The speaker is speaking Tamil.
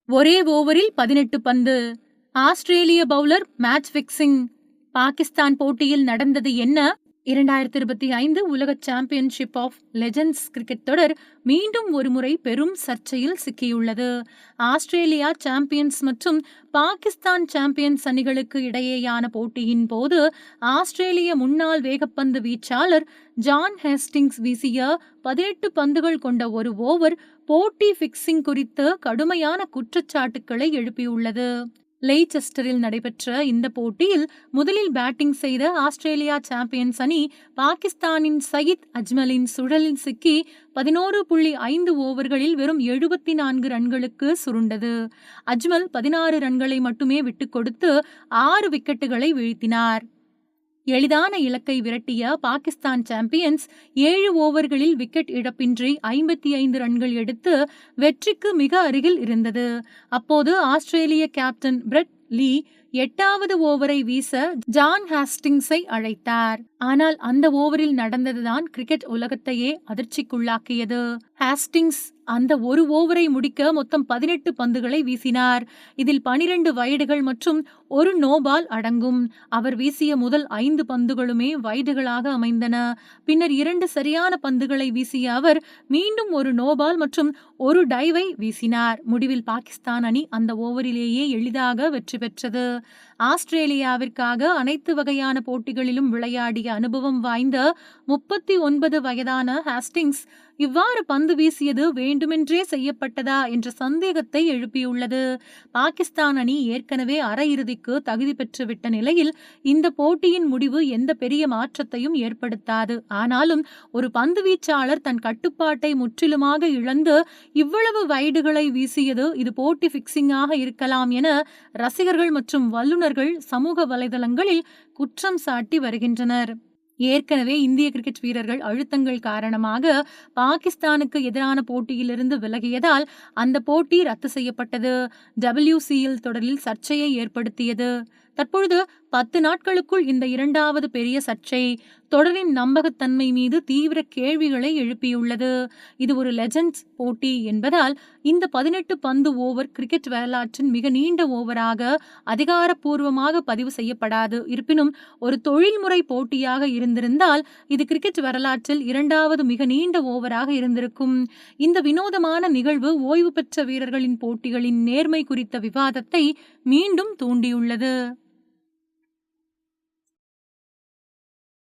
ஒரே ஓவரில் 18 பந்து. ஆஸ்திரேலிய பவுலர் மேட்ச் பிக்சிங். பாகிஸ்தான் போட்டியில் நடந்தது என்ன? 2025 உலக சாம்பியன்ஷிப் ஆஃப் லெஜண்ட்ஸ் கிரிக்கெட் தொடர் மீண்டும் ஒருமுறை பெரும் சர்ச்சையில் சிக்கியுள்ளது. ஆஸ்திரேலியா சாம்பியன்ஸ் மற்றும் பாகிஸ்தான் சாம்பியன்ஸ் அணிகளுக்கு இடையேயான போட்டியின் போது ஆஸ்திரேலிய முன்னாள் வேகப்பந்து வீச்சாளர் ஜான் ஹேஸ்டிங்ஸ் வீசிய 18 பந்துகள் கொண்ட ஒரு ஓவர் போட்டி பிக்சிங் குறித்து கடுமையான குற்றச்சாட்டுக்களை எழுப்பியுள்ளது. லெய்செஸ்டரில் நடைபெற்ற இந்த போட்டியில் முதலில் பேட்டிங் செய்த ஆஸ்திரேலியா சாம்பியன்ஸ் அணி பாகிஸ்தானின் சயித் அஜ்மலின் சுழலில் சிக்கி 11.5 ஓவர்களில் வெறும் 74 ரன்களுக்கு சுருண்டது. அஜ்மல் 16 ரன்களை மட்டுமே விட்டுக் கொடுத்து 6 விக்கெட்டுகளை வீழ்த்தினார். எளிதான இலக்கை விரட்டிய பாகிஸ்தான் சாம்பியன்ஸ் 7 ஓவர்களில் விக்கெட் இழப்பின்றி 55 ரன்கள் எடுத்து வெற்றிக்கு மிக அருகில் இருந்தது. அப்போது ஆஸ்திரேலிய கேப்டன் பிரெட் லீ 8வது ஓவரை வீச ஜான் ஹேஸ்டிங்ஸை அழைத்தார். ஆனால் அந்த ஓவரில் நடந்ததுதான் கிரிக்கெட் உலகத்தையே அதிர்ச்சிக்குள்ளாக்கியது. ஹேஸ்டிங்ஸ் அந்த ஒரு ஓவரை முடிக்க மொத்தம் 18 பந்துகளை வீசினார். இதில் 12 வைடுகள் மற்றும் ஒரு நோபால் அடங்கும். அவர் வீசிய முதல் 5 பந்துகளுமே வைடுகளாக அமைந்தன. பின்னர் 2 சரியான பந்துகளை வீசிய அவர் மீண்டும் ஒரு நோபால் மற்றும் ஒரு டைவை வீசினார். முடிவில் பாகிஸ்தான் அணி அந்த ஓவரிலேயே எளிதாக வெற்றி பெற்றது. ஆஸ்திரேலியாவிற்காக அனைத்து வகையான போட்டிகளிலும் விளையாடிய அனுபவம் வாய்ந்த 39 வயதான ஹேஸ்டிங்ஸ் இவ்வாறு பந்து வீசியது வேண்டுமென்றே செய்யப்பட்டதா என்ற சந்தேகத்தை எழுப்பியுள்ளது. பாகிஸ்தான் அணி ஏற்கனவே அரையிறுதிக்கு தகுதி பெற்றுவிட்ட நிலையில் இந்த போட்டியின் முடிவு எந்த பெரிய மாற்றத்தையும் ஏற்படுத்தாது. ஆனாலும் ஒரு பந்து வீச்சாளர் தன் கட்டுப்பாட்டை முற்றிலுமாக இழந்து இவ்வளவு வைடுகளை வீசியது இது போட்டி பிக்சிங்காக இருக்கலாம் என ரசிகர்கள் மற்றும் வல்லுநர்கள் சமூக வலைதளங்களில் குற்றம் சாட்டி வருகின்றனர். ஏற்கனவே இந்திய கிரிக்கெட் வீரர்கள் அழுத்தங்கள் காரணமாக பாகிஸ்தானுக்கு எதிரான போட்டியிலிருந்து விலகியதால் அந்த போட்டி ரத்து செய்யப்பட்டது. WCL தொடரில் சர்ச்சையை ஏற்படுத்தியது. தற்பொழுது 10 நாட்களுக்குள் இந்த 2வது பெரிய சர்ச்சை தொடரின் நம்பகத்தன்மை மீது தீவிர கேள்விகளை எழுப்பியுள்ளது. இது ஒரு லெஜண்ட்ஸ் போட்டி என்பதால் இந்த 18 பந்து ஓவர் கிரிக்கெட் வரலாற்றின் மிக நீண்ட ஓவராக அதிகாரப்பூர்வமாக பதிவு செய்யப்படாது. இருப்பினும் ஒரு தொழில்முறை போட்டியாக இருந்திருந்தால் இது கிரிக்கெட் வரலாற்றில் 2வது மிக நீண்ட ஓவராக இருந்திருக்கும். இந்த வினோதமான நிகழ்வு ஓய்வு பெற்ற வீரர்களின் போட்டிகளின் நேர்மை குறித்த விவாதத்தை மீண்டும் தூண்டியுள்ளது.